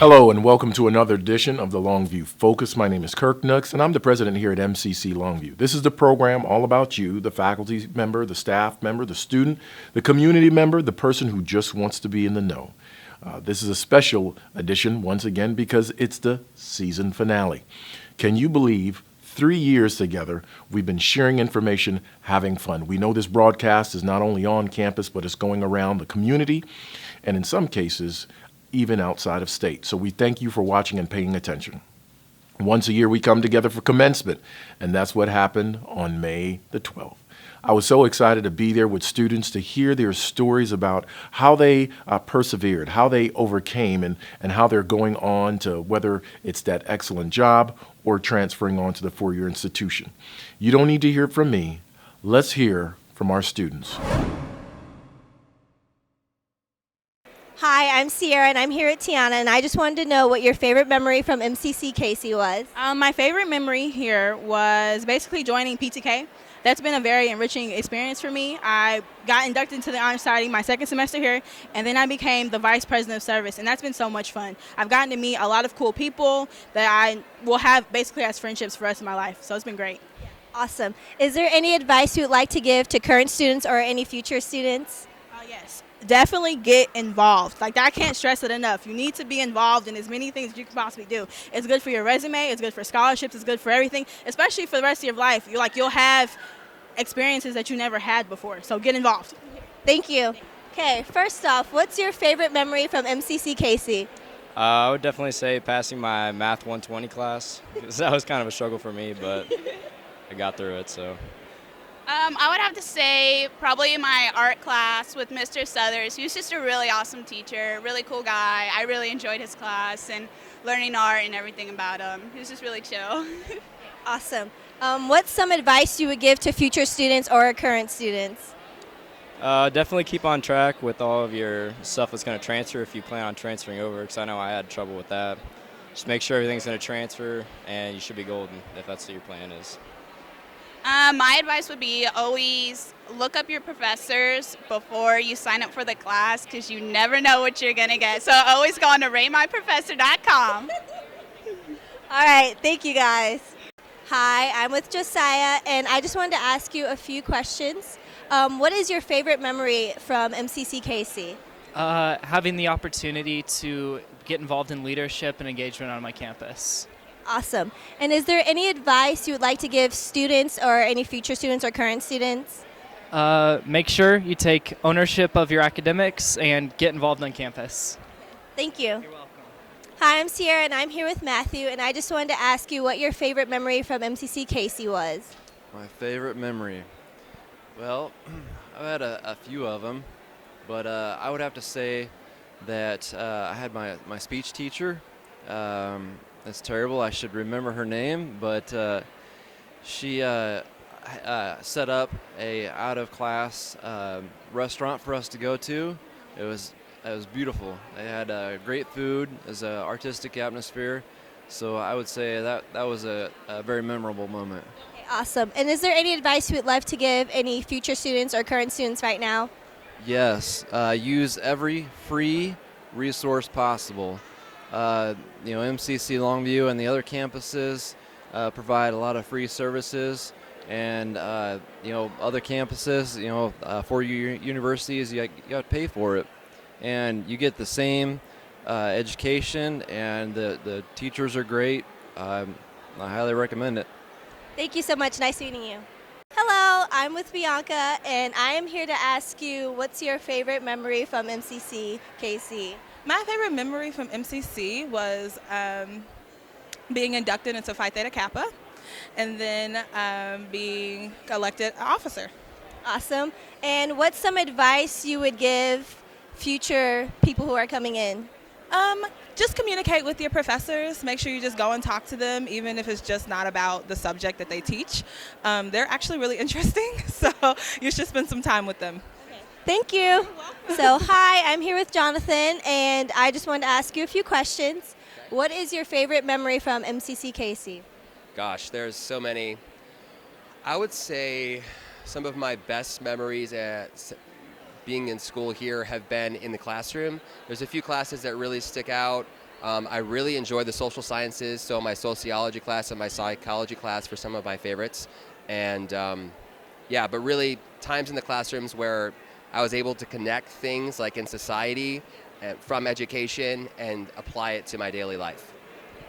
Hello and welcome to another edition of the Longview Focus. My name is Kirk Nooks and I'm the president here at MCC Longview. This is the program all about you, the faculty member, the staff member, the student, the community member, the person who just wants to be in the know. This is a special edition once again because it's the season finale. Can you believe 3 years together we've been sharing information, having fun? We know this broadcast is not only on campus but it's going around the community and in some cases even outside of state. So we thank you for watching and paying attention. Once a year we come together for commencement, and that's what happened on May the 12th. I was so excited to be there with students to hear their stories about how they persevered, how they overcame, and how they're going on to whether it's that excellent job or transferring on to the four-year institution. You don't need to hear it from me. Let's hear from our students. Hi, I'm Sierra and I'm here at Tiana, and I just wanted to know what your favorite memory from MCC Casey was. My favorite memory here was basically joining PTK. That's been a very enriching experience for me. I got inducted into the Honor Society my second semester here, and then I became the Vice President of Service, and that's been so much fun. I've gotten to meet a lot of cool people that I will have basically as friendships for the rest of my life, so it's been great. Awesome. Is there any advice you would like to give to current students or any future students? Yes. Definitely get involved. Like, I can't stress it enough. You need to be involved in as many things as you can possibly do. It's good for your resume, it's good for scholarships, it's good for everything, especially for the rest of your life. You'll have experiences that you never had before, so get involved. Thank you. Okay, first off, what's your favorite memory from MCC Casey? I would definitely say passing my Math 120 class, because that was kind of a struggle for me, but I got through it, so. I would have to say probably my art class with Mr. Southers. He was just a really awesome teacher, really cool guy. I really enjoyed his class and learning art and everything about him. He was just really chill. Awesome. What's some advice you would give to future students or current students? Definitely keep on track with all of your stuff that's going to transfer if you plan on transferring over, because I know I had trouble with that. Just make sure everything's going to transfer and you should be golden if that's what your plan is. My advice would be always look up your professors before you sign up for the class, because you never know what you're going to get. So always go on to ratemyprofessor.com. All right, thank you guys. Hi, I'm with Josiah, and I just wanted to ask you a few questions. What is your favorite memory from MCC Casey? Having the opportunity to get involved in leadership and engagement on my campus. Awesome. And is there any advice you would like to give students or any future students or current students? Make sure you take ownership of your academics and get involved on campus. Thank you. You're welcome. Hi, I'm Sierra, and I'm here with Matthew, and I just wanted to ask you what your favorite memory from MCC Casey was. My favorite memory? Well, I've had a few of them, but I would have to say that I had my speech teacher. That's terrible. I should remember her name, but she set up a out-of-class restaurant for us to go to. It was beautiful. They had great food. It was an artistic atmosphere. So I would say that was a very memorable moment. Okay, awesome. And is there any advice you would love to give any future students or current students right now? Yes. Use every free resource possible. MCC Longview and the other campuses provide a lot of free services, and other campuses, four-year universities, you got to pay for it, and you get the same education, and the teachers are great. I highly recommend it. Thank you so much. Nice meeting you. Hello, I'm with Bianca, and I am here to ask you, what's your favorite memory from MCC KC? My favorite memory from MCC was being inducted into Phi Theta Kappa, and then being elected an officer. Awesome. And what's some advice you would give future people who are coming in? Just communicate with your professors. Make sure you just go and talk to them, even if it's just not about the subject that they teach. They're actually really interesting, so you should spend some time with them. Thank you. So, hi, I'm here with Jonathan, and I just wanted to ask you a few questions. What is your favorite memory from MCC Casey? Gosh, there's so many. I would say some of my best memories at being in school here have been in the classroom. There's a few classes that really stick out. I really enjoy the social sciences, so my sociology class and my psychology class were some of my favorites. And yeah, but really times in the classrooms where I was able to connect things like in society from education and apply it to my daily life.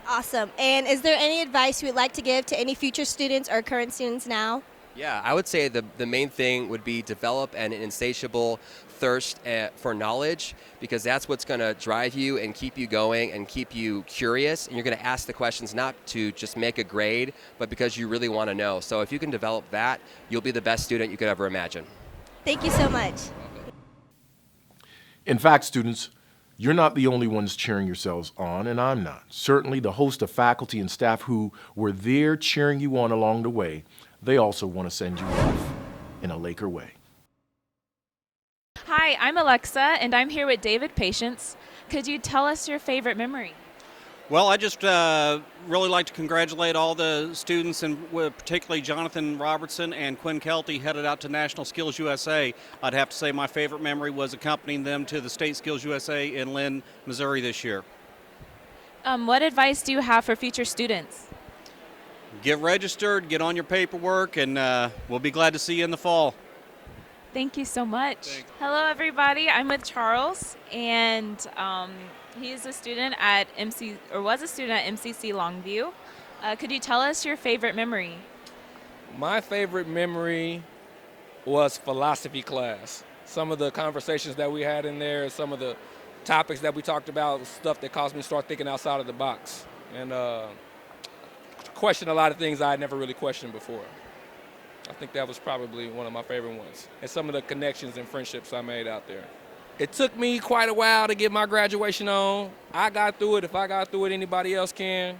Awesome. And is there any advice you would like to give to any future students or current students now? Yeah, I would say the main thing would be develop an insatiable thirst for knowledge, because that's what's going to drive you and keep you going and keep you curious. And you're going to ask the questions not to just make a grade, but because you really want to know. So if you can develop that, you'll be the best student you could ever imagine. Thank you so much. In fact, students, you're not the only ones cheering yourselves on, and I'm not. Certainly the host of faculty and staff who were there cheering you on along the way, they also want to send you off in a Laker way. Hi, I'm Alexa, and I'm here with David Patience. Could you tell us your favorite memory? Well, I just really like to congratulate all the students, and particularly Jonathan Robertson and Quinn Kelty headed out to National Skills USA. I'd have to say my favorite memory was accompanying them to the State Skills USA in Lynn, Missouri this year. What advice do you have for future students? Get registered, get on your paperwork, and we'll be glad to see you in the fall. Thank you so much. Thanks. Hello, everybody. I'm with Charles, and he's a student at was a student at MCC Longview. Could you tell us your favorite memory? My favorite memory was philosophy class. Some of the conversations that we had in there, some of the topics that we talked about, stuff that caused me to start thinking outside of the box, and question a lot of things I had never really questioned before. I think that was probably one of my favorite ones, and some of the connections and friendships I made out there. It took me quite a while to get my graduation on. I got through it. If I got through it, anybody else can.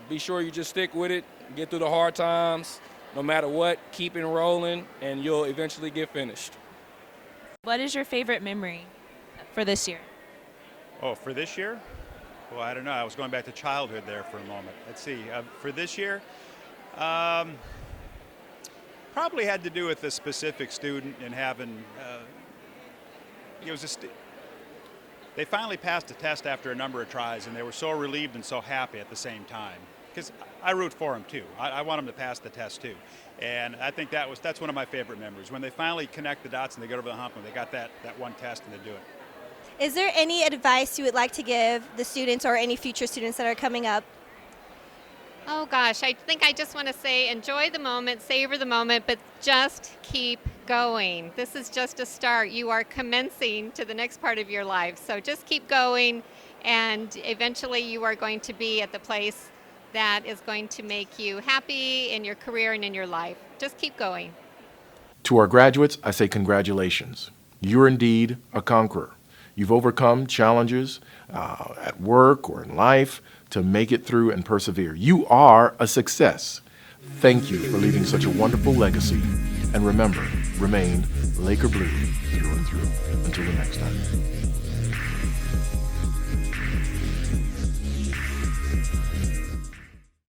Be sure you just stick with it, get through the hard times, no matter what, keep enrolling, and you'll eventually get finished. What is your favorite memory for this year? Oh, for this year? Well, I don't know. I was going back to childhood there for a moment. Let's see. For this year, probably had to do with a specific student and having, they finally passed a test after a number of tries, and they were so relieved and so happy at the same time. Because I root for them too. I want them to pass the test too. And I think that's one of my favorite memories. When they finally connect the dots and they get over the hump and they got that one test and they do it. Is there any advice you would like to give the students or any future students that are coming up? Oh gosh, I think I just want to say enjoy the moment, savor the moment, but just keep going. This is just a start. You are commencing to the next part of your life. So just keep going, and eventually you are going to be at the place that is going to make you happy in your career and in your life. Just keep going. To our graduates, I say congratulations. You're indeed a conqueror. You've overcome challenges at work or in life to make it through and persevere. You are a success. Thank you for leaving such a wonderful legacy. And remember, remain Laker Blue through and through. Until the next time.